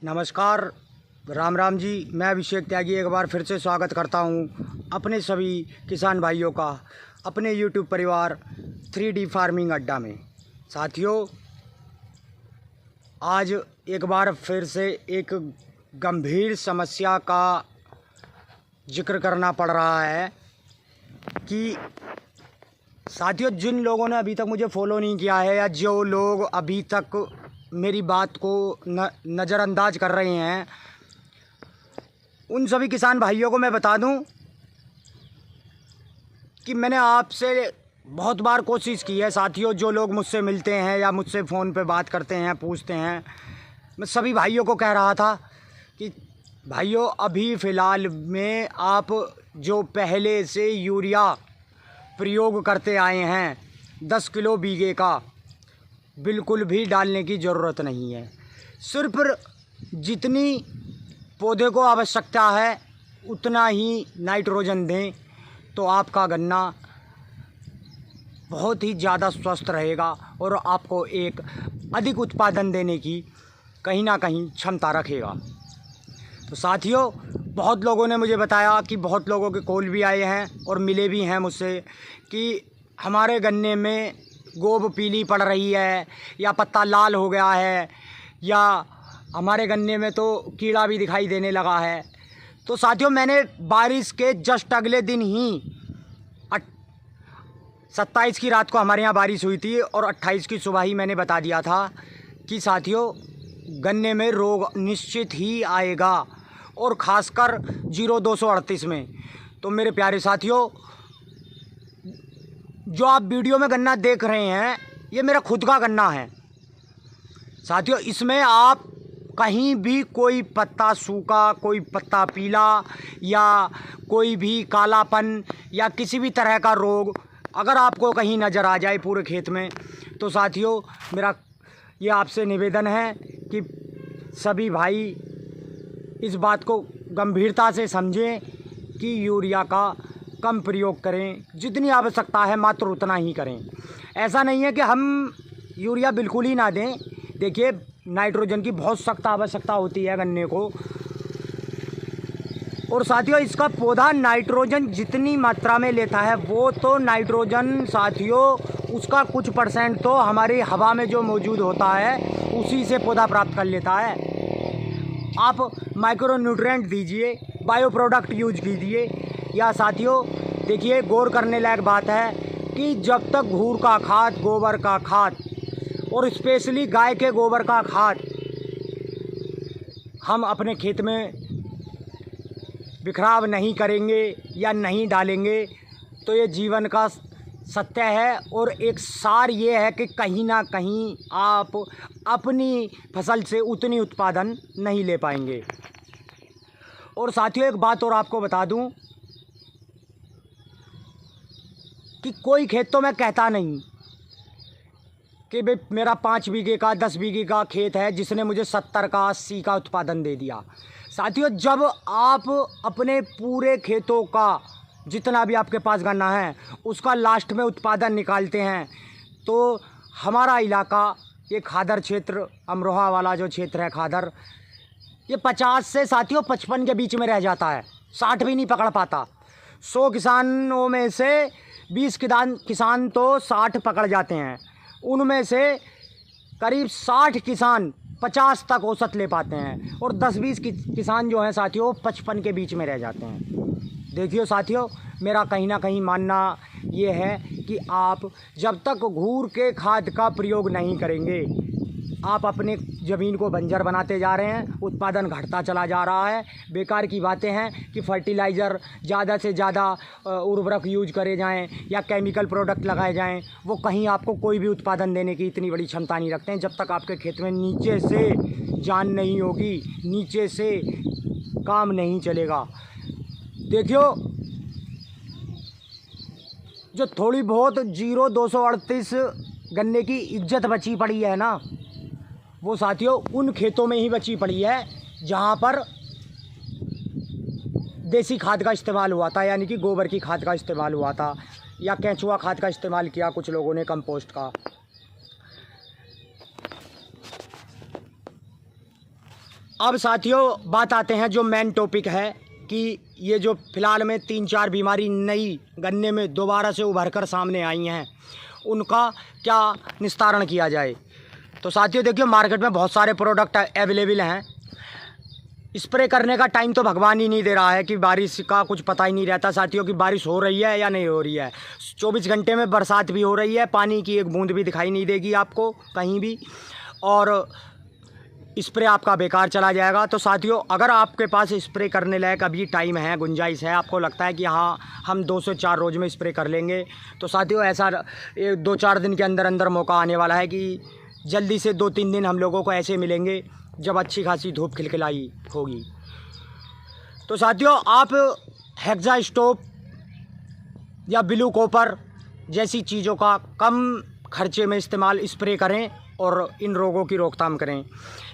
नमस्कार, राम राम जी। मैं अभिषेक त्यागी एक बार फिर से स्वागत करता हूं अपने सभी किसान भाइयों का अपने यूट्यूब परिवार 3D फार्मिंग अड्डा में। साथियों, आज एक बार फिर से एक गंभीर समस्या का जिक्र करना पड़ रहा है कि साथियों, जिन लोगों ने अभी तक मुझे फॉलो नहीं किया है या जो लोग अभी तक मेरी बात को नज़रअंदाज कर रहे हैं, उन सभी किसान भाइयों को मैं बता दूं कि मैंने आपसे बहुत बार कोशिश की है। साथियों, जो लोग मुझसे मिलते हैं या मुझसे फ़ोन पे बात करते हैं, पूछते हैं, मैं सभी भाइयों को कह रहा था कि भाइयों, अभी फ़िलहाल में आप जो पहले से यूरिया प्रयोग करते आए हैं 10 किलो बीघे का, बिल्कुल भी डालने की ज़रूरत नहीं है। सिर्फ जितनी पौधे को आवश्यकता है उतना ही नाइट्रोजन दें तो आपका गन्ना बहुत ही ज़्यादा स्वस्थ रहेगा और आपको एक अधिक उत्पादन देने की कहीं ना कहीं क्षमता रखेगा। तो साथियों, बहुत लोगों ने मुझे बताया कि बहुत लोगों के कॉल भी आए हैं और मिले भी हैं मुझसे कि हमारे गन्ने में गोब पीली पड़ रही है या पत्ता लाल हो गया है या हमारे गन्ने में तो कीड़ा भी दिखाई देने लगा है। तो साथियों, मैंने बारिश के जस्ट अगले दिन ही 27 की रात को हमारे यहाँ बारिश हुई थी और 28 की सुबह ही मैंने बता दिया था कि साथियों, गन्ने में रोग निश्चित ही आएगा और ख़ासकर 0238 में। तो मेरे प्यारे साथियों, जो आप वीडियो में गन्ना देख रहे हैं, ये मेरा खुद का गन्ना है। साथियों, इसमें आप कहीं भी कोई पत्ता सूखा, कोई पत्ता पीला या कोई भी कालापन या किसी भी तरह का रोग अगर आपको कहीं नज़र आ जाए पूरे खेत में, तो साथियों, मेरा ये आपसे निवेदन है कि सभी भाई इस बात को गंभीरता से समझें कि यूरिया का कम प्रयोग करें। जितनी आवश्यकता है मात्र उतना ही करें। ऐसा नहीं है कि हम यूरिया बिल्कुल ही ना दें। देखिए, नाइट्रोजन की बहुत सख्त आवश्यकता होती है गन्ने को। और साथियों, इसका पौधा नाइट्रोजन जितनी मात्रा में लेता है वो तो नाइट्रोजन साथियों, उसका कुछ % तो हमारी हवा में जो मौजूद होता है उसी से पौधा प्राप्त कर लेता है। आप माइक्रो न्यूट्रिएंट दीजिए, बायो प्रोडक्ट यूज कीजिए। या साथियों, देखिए, गौर करने लायक बात है कि जब तक घूर का खाद, गोबर का खाद और स्पेशली गाय के गोबर का खाद हम अपने खेत में बिखराव नहीं करेंगे या नहीं डालेंगे तो ये जीवन का सत्य है। और एक सार ये है कि कहीं ना कहीं आप अपनी फसल से उतनी उत्पादन नहीं ले पाएंगे। और साथियों, एक बात और आपको बता दूं कि कोई खेत तो मैं कहता नहीं कि भाई मेरा 5 बीघे का 10 बीघे का खेत है जिसने मुझे 70 का 80 का उत्पादन दे दिया। साथियों, जब आप अपने पूरे खेतों का जितना भी आपके पास गन्ना है उसका लास्ट में उत्पादन निकालते हैं, तो हमारा इलाका ये खादर क्षेत्र, अमरोहा वाला जो क्षेत्र है खादर, ये 50 से साथियों 55 के बीच में रह जाता है। 60 भी नहीं पकड़ पाता। 100 किसानों में से 20 किसान तो 60 पकड़ जाते हैं। उनमें से करीब 60 किसान 50 तक औसत ले पाते हैं और 10-20 किसान जो हैं साथियों 55 के बीच में रह जाते हैं। देखिए साथियों, मेरा कहीं ना कहीं मानना ये है कि आप जब तक घूर के खाद का प्रयोग नहीं करेंगे, आप अपने ज़मीन को बंजर बनाते जा रहे हैं, उत्पादन घटता चला जा रहा है। बेकार की बातें हैं कि फर्टिलाइज़र ज़्यादा से ज़्यादा उर्वरक यूज करे जाएं या केमिकल प्रोडक्ट लगाए जाएं, वो कहीं आपको कोई भी उत्पादन देने की इतनी बड़ी क्षमता नहीं रखते हैं जब तक आपके खेत में नीचे से जान नहीं होगी, नीचे से काम नहीं चलेगा। देखियो, जो थोड़ी बहुत 0238 गन्ने की इज्जत बची पड़ी है ना, वो साथियों उन खेतों में ही बची पड़ी है जहाँ पर देसी खाद का इस्तेमाल हुआ था, यानी कि गोबर की खाद का इस्तेमाल हुआ था या केंचुआ खाद का इस्तेमाल किया कुछ लोगों ने, कंपोस्ट का। अब साथियों बात आते हैं जो मेन टॉपिक है कि ये जो फ़िलहाल में 3-4 बीमारी नई गन्ने में दोबारा से उभर कर सामने आई हैं, उनका क्या निस्तारण किया जाए। तो साथियों देखिए, मार्केट में बहुत सारे प्रोडक्ट अवेलेबल हैं। स्प्रे करने का टाइम तो भगवान ही नहीं दे रहा है कि बारिश का कुछ पता ही नहीं रहता साथियों कि बारिश हो रही है या नहीं हो रही है। 24 घंटे में बरसात भी हो रही है, पानी की एक बूंद भी दिखाई नहीं देगी आपको कहीं भी, और स्प्रे आपका बेकार चला जाएगा। तो साथियों, अगर आपके पास स्प्रे करने लायक अभी टाइम है, गुंजाइश है, आपको लगता है कि हाँ हम 2 से 4 रोज़ में स्प्रे कर लेंगे, तो साथियों ऐसा 2-4 दिन के अंदर अंदर मौका आने वाला है कि जल्दी से 2-3 दिन हम लोगों को ऐसे मिलेंगे जब अच्छी खासी धूप खिलखिलाई होगी। तो साथियों, आप हेक्सा स्टोप या ब्लू कॉपर जैसी चीज़ों का कम खर्चे में इस्तेमाल स्प्रे करें और इन रोगों की रोकथाम करें।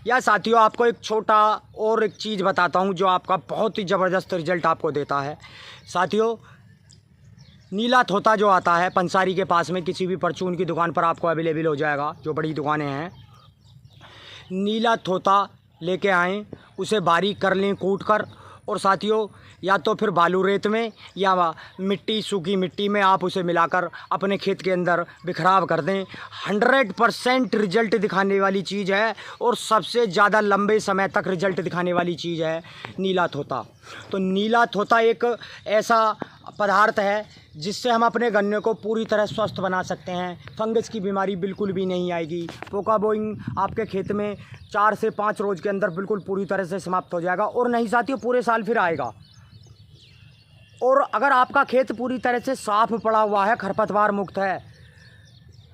या साथियों, आपको एक छोटा और एक चीज़ बताता हूं जो आपका बहुत ही ज़बरदस्त रिजल्ट आपको देता है। साथियों, नीला थोता जो आता है पंसारी के पास में किसी भी परचून की दुकान पर आपको अवेलेबल हो जाएगा, जो बड़ी दुकानें हैं। नीला थोता लेके आएँ, उसे बारीक कर लें कूट कर, और साथियों या तो फिर बालू रेत में या मिट्टी, सूखी मिट्टी में आप उसे मिलाकर अपने खेत के अंदर बिखराव कर दें। 100% रिजल्ट दिखाने वाली चीज़ है और सबसे ज़्यादा लंबे समय तक रिजल्ट दिखाने वाली चीज़ है नीला थोता। तो नीला थोता एक ऐसा पदार्थ है जिससे हम अपने गन्ने को पूरी तरह स्वस्थ बना सकते हैं। फंगस की बीमारी बिल्कुल भी नहीं आएगी। पोका बोइंग आपके खेत में 4 से 5 रोज़ के अंदर बिल्कुल पूरी तरह से समाप्त हो जाएगा, और नहीं साथियों पूरे साल फिर आएगा। और अगर आपका खेत पूरी तरह से साफ पड़ा हुआ है, खरपतवार मुक्त है,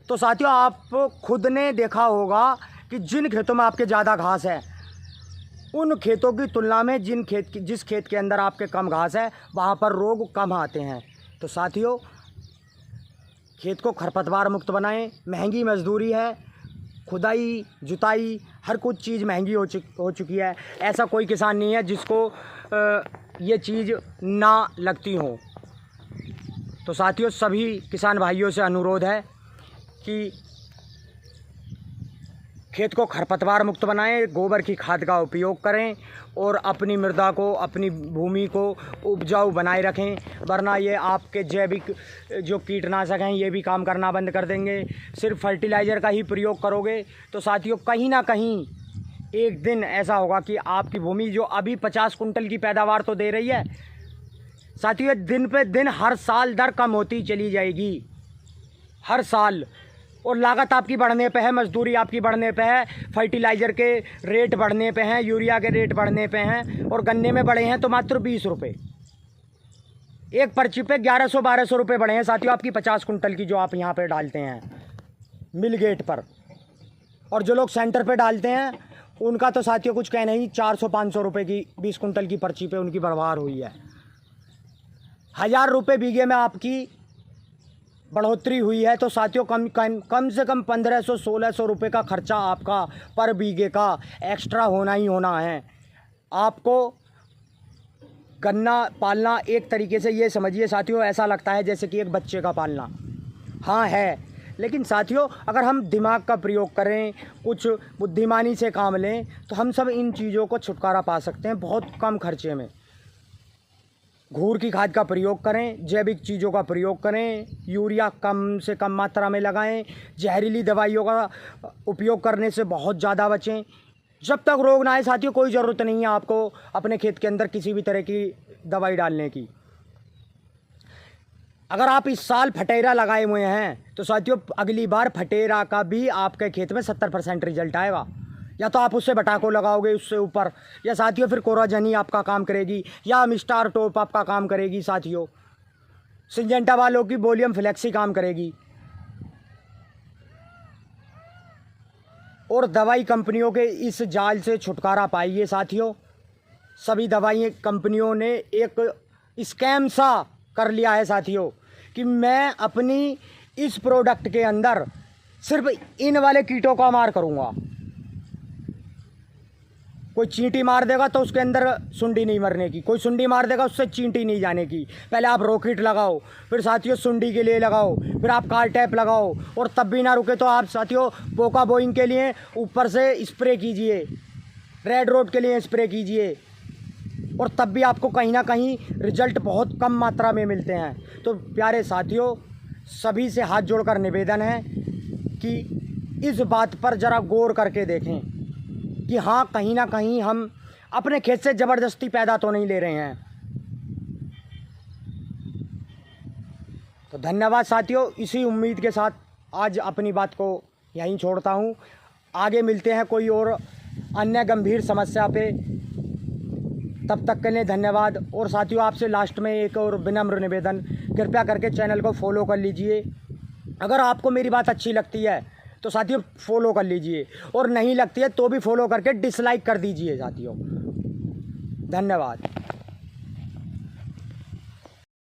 तो साथियों आप खुद ने देखा होगा कि जिन खेतों में आपके ज़्यादा घास है, उन खेतों की तुलना में जिस खेत के अंदर आपके कम घास है, वहाँ पर रोग कम आते हैं। तो साथियों, खेत को खरपतवार मुक्त बनाएं। महंगी मजदूरी है, खुदाई, जुताई, हर कुछ चीज़ महंगी हो चुकी है। ऐसा कोई किसान नहीं है जिसको ये चीज़ ना लगती हो। तो साथियों, सभी किसान भाइयों से अनुरोध है कि खेत को खरपतवार मुक्त बनाएं, गोबर की खाद का उपयोग करें और अपनी मृदा को, अपनी भूमि को उपजाऊ बनाए रखें, वरना ये आपके जैविक जो कीटनाशक हैं ये भी काम करना बंद कर देंगे। सिर्फ फर्टिलाइज़र का ही प्रयोग करोगे तो साथियों कहीं ना कहीं एक दिन ऐसा होगा कि आपकी भूमि जो अभी 50 कुंटल की पैदावार तो दे रही है साथियों, दिन पे दिन हर साल दर कम होती चली जाएगी, हर साल। और लागत आपकी बढ़ने पे है, मजदूरी आपकी बढ़ने पे है, फर्टिलाइज़र के रेट बढ़ने पे हैं, यूरिया के रेट बढ़ने पे हैं, और गन्ने में बढ़े हैं तो मात्र 20 रुपये। एक पर्ची पे 1100-1200 रुपये बढ़े हैं साथियों आपकी 50 कुंटल की जो आप यहाँ पे डालते हैं मिल गेट पर। और जो लोग सेंटर पे डालते हैं उनका तो साथियों कुछ कह नहीं, 400-500 रुपये की 20 कुंटल की पर्ची पे उनकी बढ़वार हुई है। 1000 रुपये बीघे में आपकी बढ़ोतरी हुई है, तो साथियों कम से कम 1500-1600 रुपये का खर्चा आपका पर बीघे का एक्स्ट्रा होना ही होना है। आपको गन्ना पालना एक तरीके से ये समझिए साथियों, ऐसा लगता है जैसे कि एक बच्चे का पालना, हाँ है, लेकिन साथियों अगर हम दिमाग का प्रयोग करें, कुछ बुद्धिमानी से काम लें, तो हम सब इन चीज़ों को छुटकारा पा सकते हैं बहुत कम खर्चे में। घूर की खाद का प्रयोग करें, जैविक चीज़ों का प्रयोग करें, यूरिया कम से कम मात्रा में लगाएं, जहरीली दवाइयों का उपयोग करने से बहुत ज़्यादा बचें। जब तक रोग ना आए साथियों कोई ज़रूरत नहीं है आपको अपने खेत के अंदर किसी भी तरह की दवाई डालने की। अगर आप इस साल फटेरा लगाए हुए हैं तो साथियों अगली बार फटेरा का भी आपके खेत में 70% रिजल्ट आएगा। या तो आप उससे बटाको लगाओगे उससे ऊपर, या साथियों फिर कोराजनी आपका काम करेगी, या मिस्टार टॉप आपका काम करेगी साथियों, सिंजेंटा वालों की वॉल्यूम फ्लेक्सी काम करेगी। और दवाई कंपनियों के इस जाल से छुटकारा पाइए साथियों। सभी दवाई कंपनियों ने एक स्कैम सा कर लिया है साथियों कि मैं अपनी इस प्रोडक्ट के अंदर सिर्फ इन वाले कीटों का मार करूँगा। कोई चींटी मार देगा तो उसके अंदर सुंडी नहीं मरने की, कोई सुंडी मार देगा उससे चींटी नहीं जाने की। पहले आप रॉकेट लगाओ, फिर साथियों सुंडी के लिए लगाओ, फिर आप कार टैप लगाओ, और तब भी ना रुके तो आप साथियों पोका बोइंग के लिए ऊपर से स्प्रे कीजिए। रेड रोड के लिए स्प्रे कीजिए, और तब भी आपको कहीं ना कहीं रिजल्ट बहुत कम मात्रा में मिलते हैं। तो प्यारे साथियों, सभी से हाथ जोड़कर निवेदन है कि इस बात पर ज़रा गौर करके देखें कि हाँ, कहीं ना कहीं हम अपने खेत से ज़बरदस्ती पैदा तो नहीं ले रहे हैं। तो धन्यवाद साथियों, इसी उम्मीद के साथ आज अपनी बात को यहीं छोड़ता हूँ। आगे मिलते हैं कोई और अन्य गंभीर समस्या पे। तब तक के लिए धन्यवाद। और साथियों, आपसे लास्ट में एक और विनम्र निवेदन, कृपया करके चैनल को फॉलो कर लीजिए। अगर आपको मेरी बात अच्छी लगती है तो साथियों फॉलो कर लीजिए, और नहीं लगती है तो भी फॉलो करके डिसलाइक कर दीजिए साथियों। धन्यवाद।